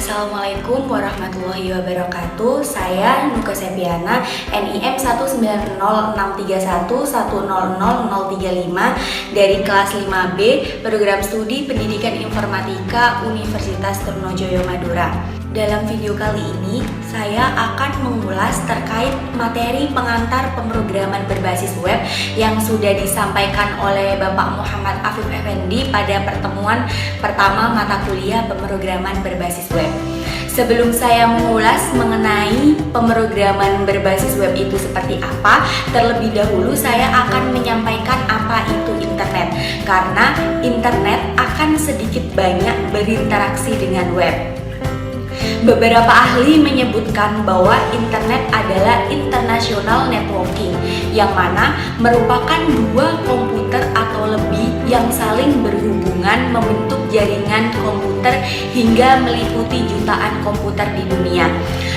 Assalamualaikum warahmatullahi wabarakatuh. Saya Nuka Septiana, NIM 1906311000035 dari kelas 5B Program Studi Pendidikan Informatika Universitas Trunojoyo Madura. Dalam video kali ini, saya akan mengulas terkait materi pengantar pemrograman berbasis web yang sudah disampaikan oleh Bapak Muhammad Afif Effendi pada pertemuan pertama mata kuliah pemrograman berbasis web. Sebelum saya mengulas mengenai pemrograman berbasis web itu seperti apa, terlebih dahulu saya akan menyampaikan apa itu internet. Karena internet akan sedikit banyak berinteraksi dengan web. Beberapa ahli menyebutkan bahwa internet adalah international networking, yang mana merupakan dua komputer atau lebih yang saling berhubungan membentuk jaringan komputer hingga meliputi jutaan komputer di dunia.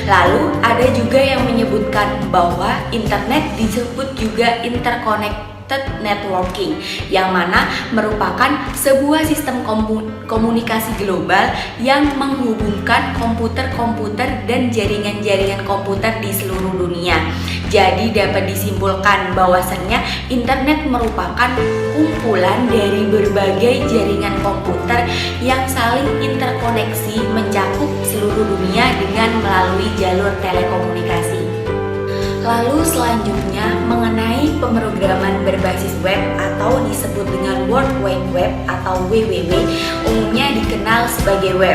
Lalu ada juga yang menyebutkan bahwa internet disebut juga interconnected networking, yang mana merupakan sebuah sistem komunikasi global yang menghubungkan komputer-komputer dan jaringan-jaringan komputer di seluruh dunia. Jadi dapat disimpulkan bahwasannya internet merupakan kumpulan dari berbagai jaringan komputer yang saling interkoneksi mencakup seluruh dunia dengan melalui jalur telekomunikasi. Lalu selanjutnya mengenai pemrograman berbasis web atau disebut dengan World Wide Web atau WWW, umumnya dikenal sebagai web,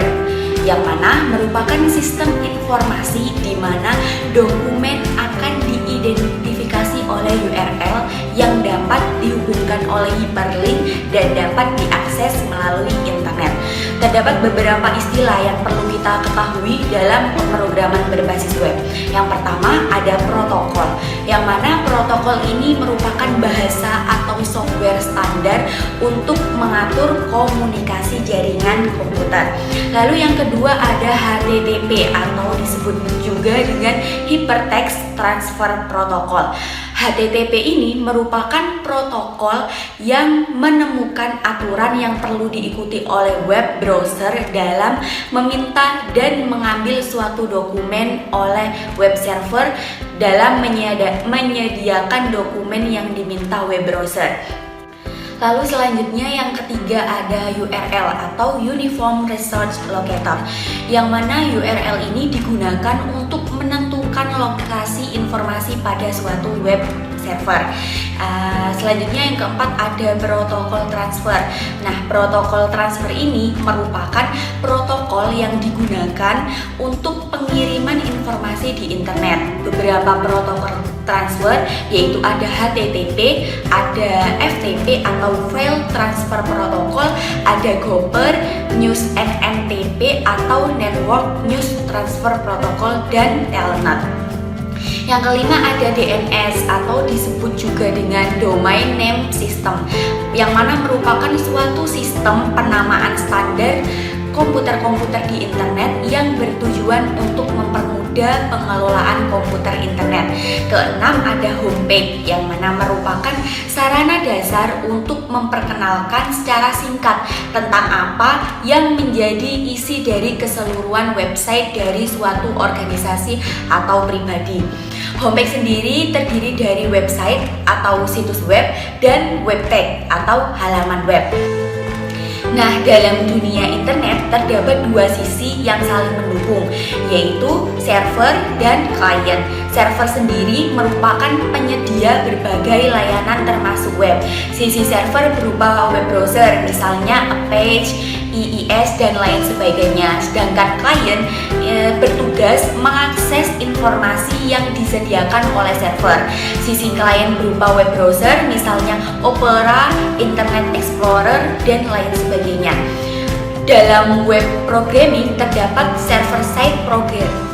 yang mana merupakan sistem informasi di mana dokumen akan diidentifikasi oleh URL yang dapat dihubungkan oleh hyperlink dan dapat diakses melalui internet. Terdapat beberapa istilah yang perlu kita ketahui dalam pemrograman berbasis web. Yang pertama ada protokol, yang mana protokol ini merupakan bahasa atau software standar untuk mengatur komunikasi jaringan komputer. Lalu yang kedua ada HTTP atau disebut juga dengan Hypertext Transfer Protocol. HTTP ini merupakan protokol yang menemukan aturan yang perlu diikuti oleh web browser dalam meminta dan mengambil suatu dokumen oleh web server dalam menyediakan dokumen yang diminta web browser. Lalu selanjutnya yang ketiga ada URL atau Uniform Resource Locator, yang mana URL ini digunakan untuk menentukan lokasi informasi pada suatu web server. Selanjutnya yang keempat ada protokol transfer. Nah, protokol transfer ini merupakan protokol yang digunakan untuk pengiriman informasi di internet. Beberapa protokol transfer yaitu ada HTTP, ada FTP atau File Transfer Protocol, ada Gopher, News NNTP atau Network News Transfer Protocol, dan Telnet. Yang kelima ada DNS atau disebut juga dengan Domain Name System, yang mana merupakan suatu sistem penamaan standar komputer-komputer di internet yang bertujuan untuk mempermudah pengelolaan komputer internet. Keenam ada homepage, yang mana merupakan sarana dasar untuk memperkenalkan secara singkat tentang apa yang menjadi isi dari keseluruhan website dari suatu organisasi atau pribadi. Homepage sendiri terdiri dari website atau situs web dan web tag atau halaman web. Nah, dalam dunia internet terdapat dua sisi yang saling mendukung, yaitu server dan klien. Server sendiri merupakan penyedia berbagai layanan termasuk web. Sisi server berupa web browser, misalnya Apache, IIS, dan lain sebagainya. Sedangkan klien bertugas mengakses informasi yang disediakan oleh server. Sisi klien berupa web browser, misalnya Opera, Internet Explorer, dan lain sebagainya. Dalam web programming terdapat server-side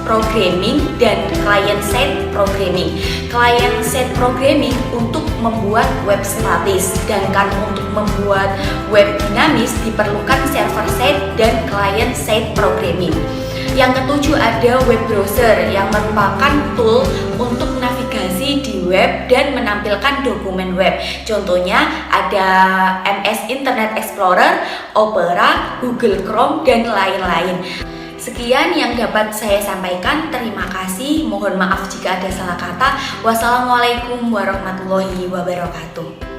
programming dan client-side programming. Client-side programming untuk membuat web statis, sedangkan untuk membuat web dinamis diperlukan server-side dan client-side programming. Yang ketujuh ada web browser, yang merupakan tool untuk navigasi di web dan menampilkan dokumen web. Contohnya ada MS Internet Explorer, Opera, Google Chrome, dan lain-lain. Sekian yang dapat saya sampaikan. Terima kasih. Mohon maaf jika ada salah kata. Wassalamualaikum warahmatullahi wabarakatuh.